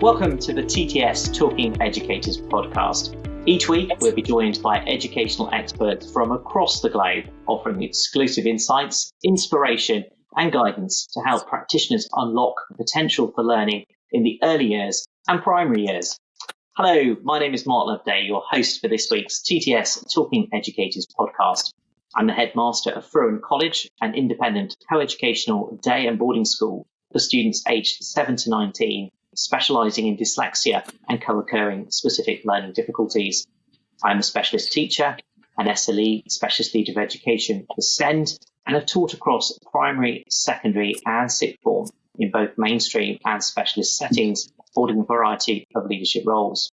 Welcome to the TTS Talking Educators podcast. Each week, we'll be joined by educational experts from across the globe, offering exclusive insights, inspiration, and guidance to help practitioners unlock the potential for learning in the early years and primary years. Hello, my name is Mark Loveday, your host for this week's TTS Talking Educators podcast. I'm the headmaster of Fruin College, an independent co-educational day and boarding school for students aged 7 to 19, specialising in dyslexia and co-occurring specific learning difficulties. I'm a specialist teacher, an SLE, Specialist Leader of Education for SEN, and have taught across primary, secondary and sixth form in both mainstream and specialist settings, holding a variety of leadership roles.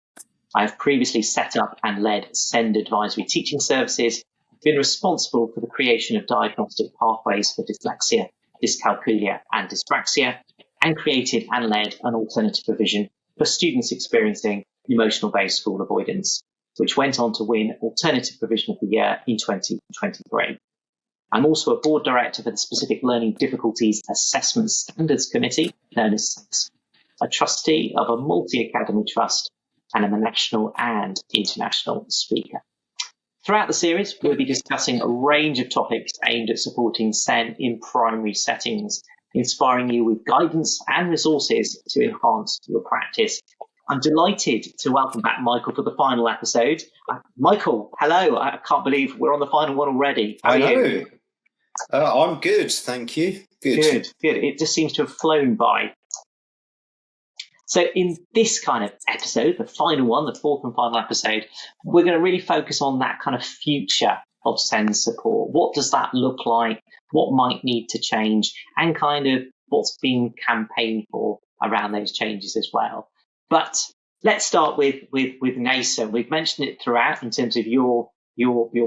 I have previously set up and led SEN advisory teaching services, been responsible for the creation of diagnostic pathways for dyslexia, dyscalculia and dyspraxia, and created and led an alternative provision for students experiencing emotional-based school avoidance, which went on to win Alternative Provision of the Year in 2023. I'm also a board director for the Specific Learning Difficulties Assessment Standards Committee, known as SEN, a trustee of a multi-academy trust, and I'm a national and international speaker. Throughout the series, we'll be discussing a range of topics aimed at supporting SEN in primary settings, inspiring you with guidance and resources to enhance your practice. I'm delighted to welcome back Michael for the final episode. Michael, hello. I can't believe we're on the final one already. How are you? I'm good, thank you. Good. It just seems to have flown by. So in this kind of episode, the final one, the fourth and final episode, we're going to really focus on that kind of future of SEN support. What does that look like? What might need to change? And kind of what's being campaigned for around those changes as well. But let's start with nasen. We've mentioned it throughout in terms of your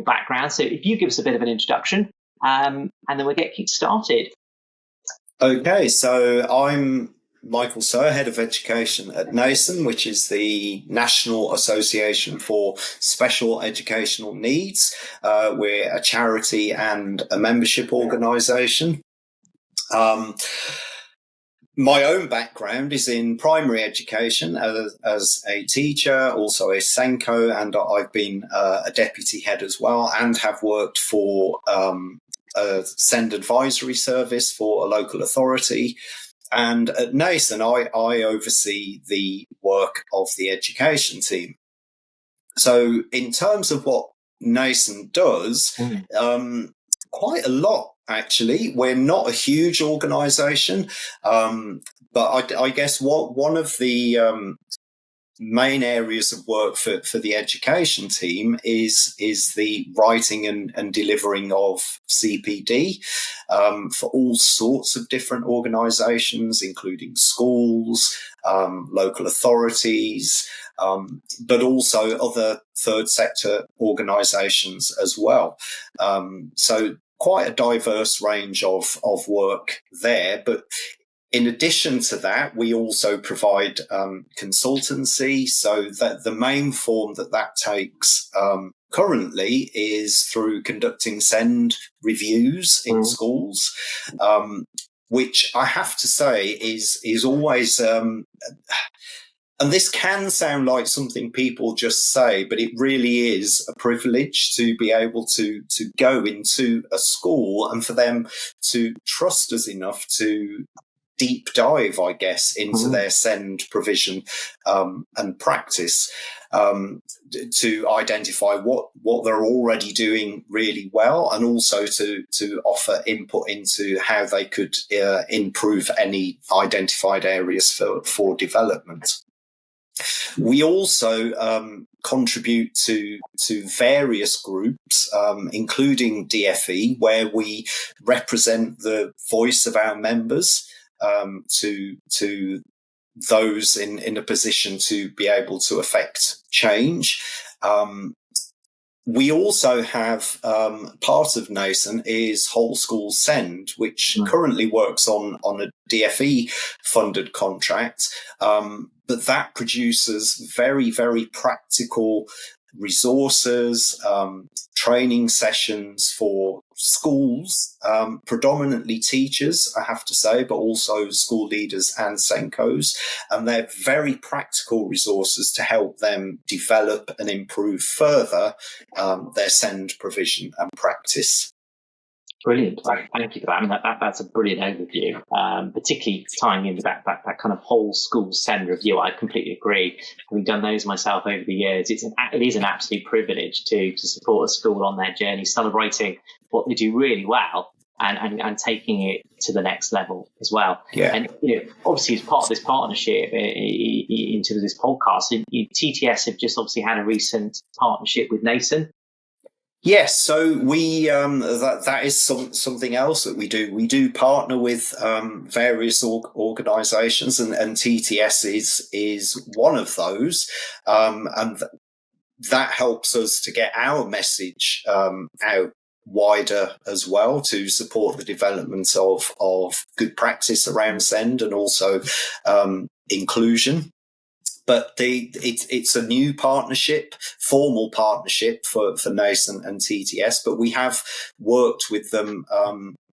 background. So if you give us a bit of an introduction, and then we'll get kick started. Okay, so I'm Michael Surr, Head of Education at nasen, which is the National Association for Special Educational Needs. We're a charity and a membership organisation. My own background is in primary education as a teacher, also a SENCO, and I've been a deputy head as well, and have worked for a SEND advisory service for a local authority. And at nasen, I oversee the work of the education team. So in terms of what nasen does, quite a lot, actually. We're not a huge organisation, but I guess one of the main areas of work for the education team is the writing and delivering of CPD for all sorts of different organisations, including schools, local authorities, but also other third sector organisations as well. So quite a diverse range of work there, but in addition to that, we also provide consultancy. So that the main form that takes currently is through conducting SEND reviews in schools, which I have to say is always, and this can sound like something people just say, but it really is a privilege to be able to go into a school and for them to trust us enough to deep dive, I guess, into their SEND provision and practice to identify what they're already doing really well, and also to offer input into how they could improve any identified areas for development. We also contribute to various groups, including DFE, where we represent the voice of our members to those in a position to be able to affect change. We also have part of nasen is Whole School SEND, which currently works on a DFE funded contract, but that produces very, very practical resources, training sessions for schools, predominantly teachers, I have to say, but also school leaders and SENCOs. And they're very practical resources to help them develop and improve further their SEND provision and practice. Brilliant. Thank you for that. I mean, that's a brilliant overview, particularly tying in with that kind of whole school SEN review. I completely agree. Having done those myself over the years, it is an absolute privilege to support a school on their journey, celebrating what they do really well and taking it to the next level as well. Yeah. And obviously, as part of this partnership, into this podcast, TTS have just obviously had a recent partnership with nasen. Yes, so we that is something else that we do. We do partner with various organisations, and TTS is one of those, and that helps us to get our message out wider as well, to support the development of good practice around SEND and also inclusion. But it's a new partnership, formal partnership for nasen and TTS, but we have worked with them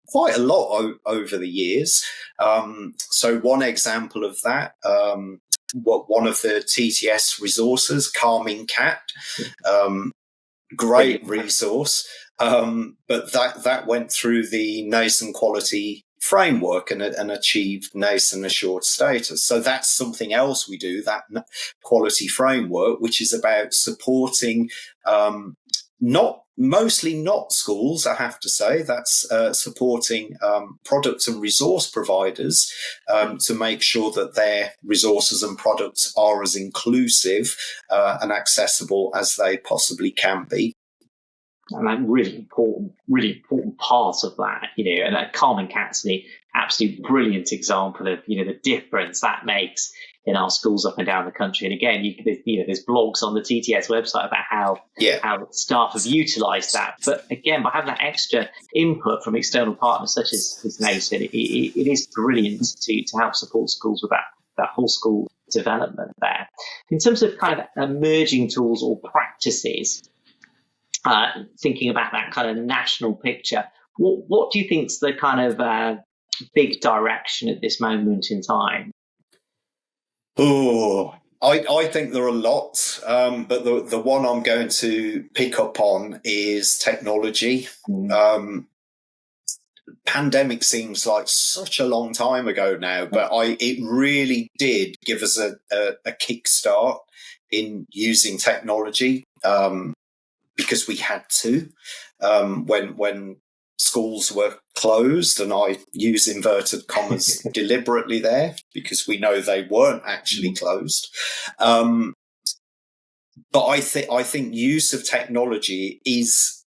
quite a lot over the years. So one example of that, one of the TTS resources, Calming Cat, great resource, but that went through the nasen quality framework and achieved nasen assured status. So that's something else we do, that quality framework, which is about supporting mostly not schools, I have to say. That's supporting product and resource providers to make sure that their resources and products are as inclusive and accessible as they possibly can be. And that really important part of that, and that Calming Cats, the absolute brilliant example of, the difference that makes in our schools up and down the country. And again, there's blogs on the TTS website about how staff have utilised that. But again, by having that extra input from external partners such as nasen, it is brilliant to help support schools with that whole school development there. In terms of kind of emerging tools or practices, thinking about that kind of national picture, what do you think is the kind of big direction at this moment in time? Oh, I think there are lots, but the one I'm going to pick up on is technology. Pandemic seems like such a long time ago now, but it really did give us a kickstart in using technology. Because we had to, when schools were closed, and I use inverted commas deliberately there because we know they weren't actually closed. But I think use of technology it's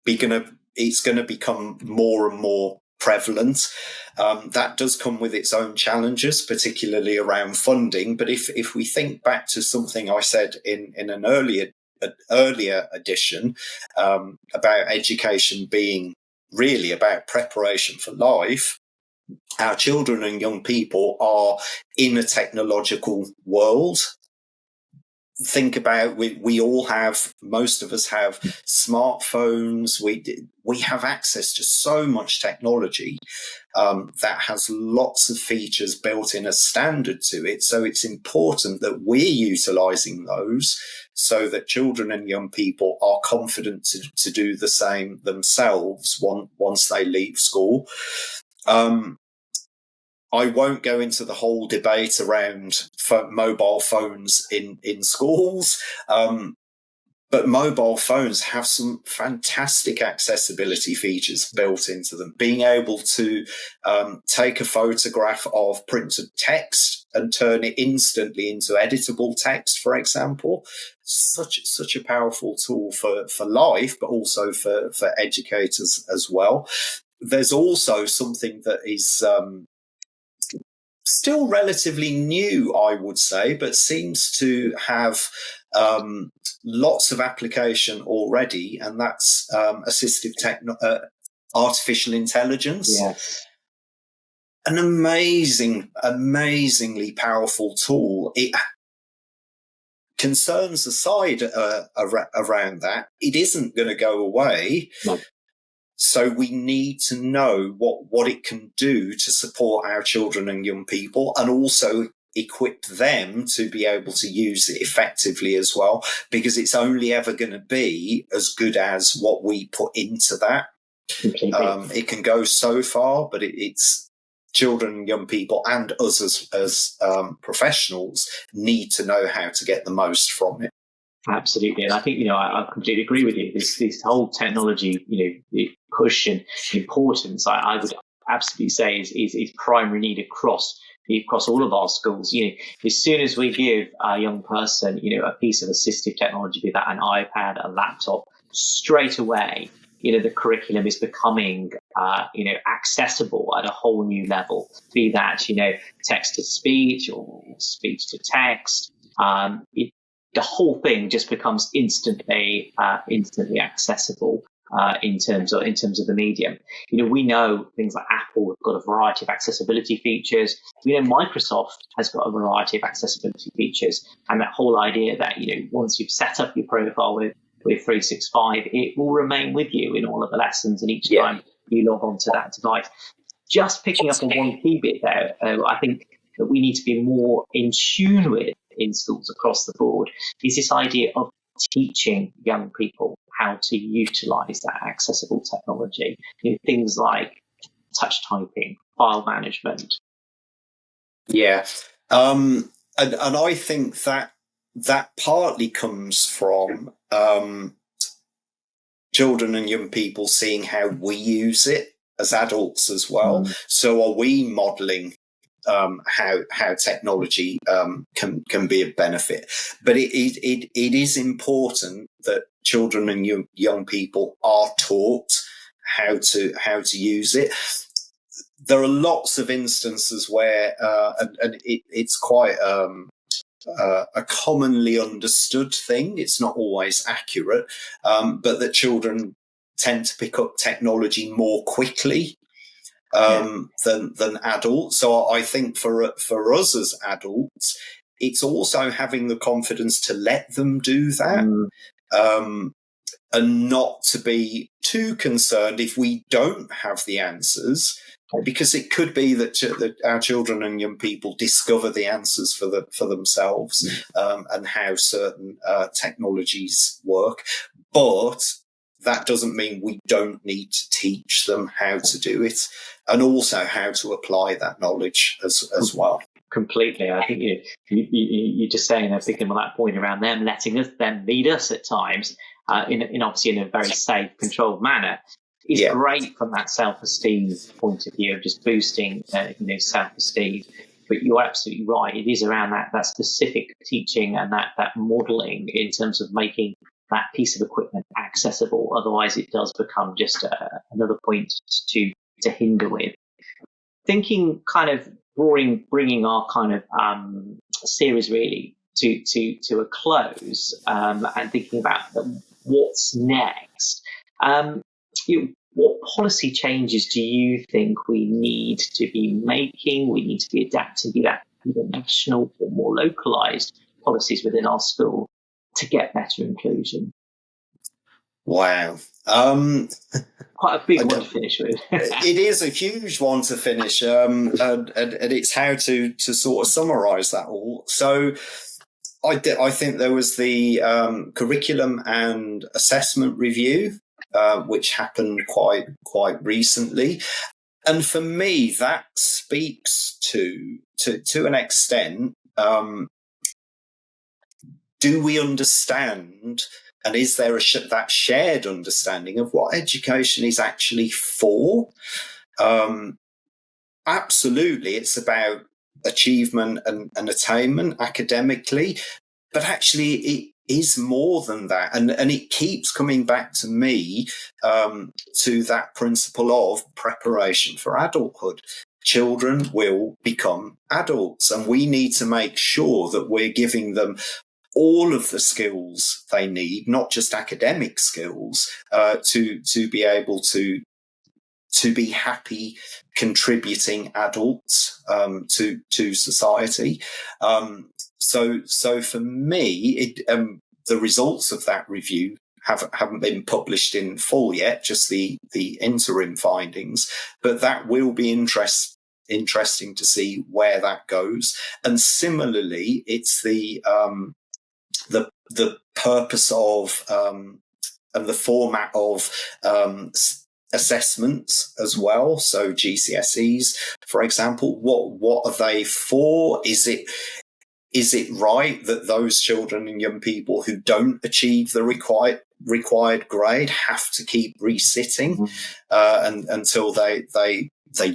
going to become more and more prevalent. That does come with its own challenges, particularly around funding. But if we think back to something I said in an earlier edition about education being really about preparation for life, our children and young people are in a technological world. Think about we all have, most of us have smartphones. We have access to so much technology that has lots of features built in as standard to it. So it's important that we're utilising those so that children and young people are confident to do the same themselves once they leave school. I won't go into the whole debate around mobile phones in schools, but mobile phones have some fantastic accessibility features built into them. Being able to take a photograph of printed text and turn it instantly into editable text, for example, such a powerful tool for life, but also for educators as well. There's also something that is still relatively new, I would say, but seems to have lots of application already, and that's artificial intelligence. Yes. An amazingly powerful tool. It concerns aside around that, it isn't going to go away. No. So we need to know what it can do to support our children and young people, and also equip them to be able to use it effectively as well, because it's only ever going to be as good as what we put into that. It can go so far, but it's children and young people and us as professionals need to know how to get the most from it. Absolutely. And I think, I completely agree with you. This whole technology, the push and importance, I would absolutely say is primary need across all of our schools. As soon as we give a young person, a piece of assistive technology, be that an iPad, a laptop, straight away, the curriculum is becoming, accessible at a whole new level, be that, text to speech or speech to text. The whole thing just becomes instantly accessible in terms of the medium. We know things like Apple have got a variety of accessibility features. We know Microsoft has got a variety of accessibility features, and that whole idea that once you've set up your profile with 365, it will remain with you in all of the lessons and each time you log onto that device. Just picking up on one key bit there, I think that we need to be more in tune with in schools across the board is this idea of teaching young people how to utilize that accessible technology. Things like touch typing, file management. Yeah. And I think that partly comes from children and young people seeing how we use it as adults as well. So are we modeling how technology can be a benefit? But it is important that children and young people are taught how to use it. There are lots of instances where, and it's quite a commonly understood thing. It's not always accurate, but that children tend to pick up technology more quickly than adults. So I think for us as adults, it's also having the confidence to let them do that, and not to be too concerned if we don't have the answers, because it could be that our children and young people discover the answers for themselves, and how certain technologies work. But that doesn't mean we don't need to teach them how to do it, and also how to apply that knowledge as well. Completely. I think you're just saying, picking on that point around them letting them lead us at times, in obviously in a very safe, controlled manner, is great from that self-esteem point of view of just boosting, self-esteem. But you're absolutely right. It is around that specific teaching and that modelling in terms of making that piece of equipment accessible. Otherwise, it does become just another point to hinder with. Thinking kind of bringing our kind of series really to a close, and thinking about what's next. What policy changes do you think we need to be making? We need to be adapting, be that either national or more localised policies within our school to get better inclusion? Wow. Quite a big one to finish with. It is a huge one to finish, and it's how to sort of summarise that all. So I think there was the curriculum and assessment review, which happened quite recently. And for me, that speaks to an extent, do we understand, and is there that shared understanding of what education is actually for? Absolutely, it's about achievement and attainment academically, but actually it is more than that. And it keeps coming back to me, to that principle of preparation for adulthood. Children will become adults, and we need to make sure that we're giving them all of the skills they need, not just academic skills, to be able to to be happy, contributing adults to society. So for me, the results of that review haven't been published in full yet, just the interim findings, but that will be interesting to see where that goes. And similarly, it's the purpose of and the format of assessments as well. So GCSEs, for example, what are they for? Is it right that those children and young people who don't achieve the required grade have to keep resitting and until they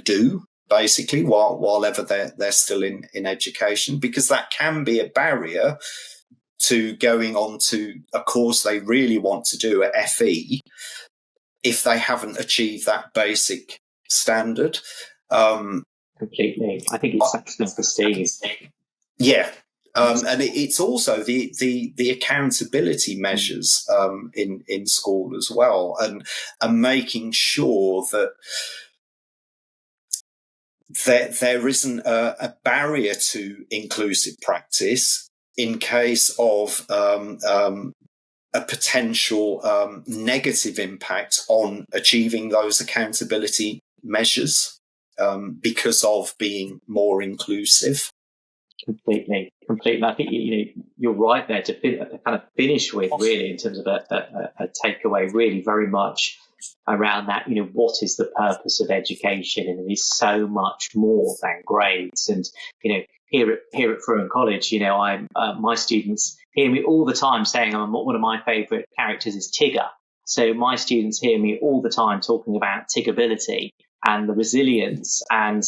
do, basically, while ever they're still in education? Because that can be a barrier to going on to a course they really want to do at FE if they haven't achieved that basic standard. Completely. I think it's self-esteem. Yeah. And it's also the accountability measures in school as well, and making sure that there isn't a barrier to inclusive practice in case of a potential negative impact on achieving those accountability measures because of being more inclusive. Completely. I think you're right there to kind of finish with, really, in terms of a takeaway, really very much around that. What is the purpose of education? And it is so much more than grades. And here at Frewin College, my students hear me all the time saying one of my favourite characters is Tigger. So my students hear me all the time talking about Tiggability and the resilience, and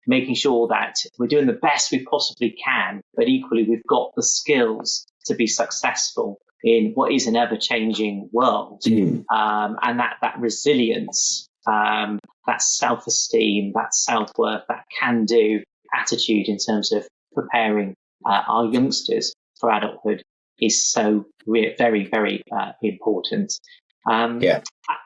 making sure that we're doing the best we possibly can, but equally we've got the skills to be successful in what is an ever-changing world. And that resilience, that self-esteem, that self-worth, that can-do attitude in terms of preparing our youngsters for adulthood is so very, very important. And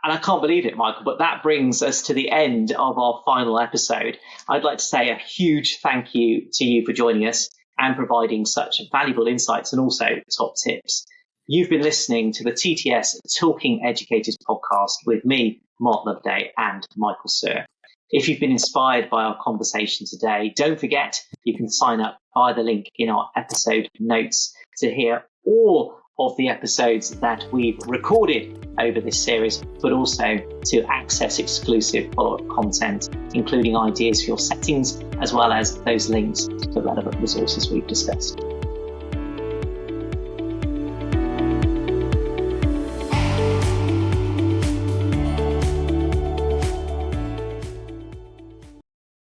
I can't believe it, Michael, but that brings us to the end of our final episode. I'd like to say a huge thank you to you for joining us and providing such valuable insights and also top tips. You've been listening to the TTS Talking Educators podcast with me, Mark Loveday, and Michael Surr. If you've been inspired by our conversation today, don't forget you can sign up via the link in our episode notes to hear all of the episodes that we've recorded over this series, but also to access exclusive follow-up content, including ideas for your settings, as well as those links to the relevant resources we've discussed.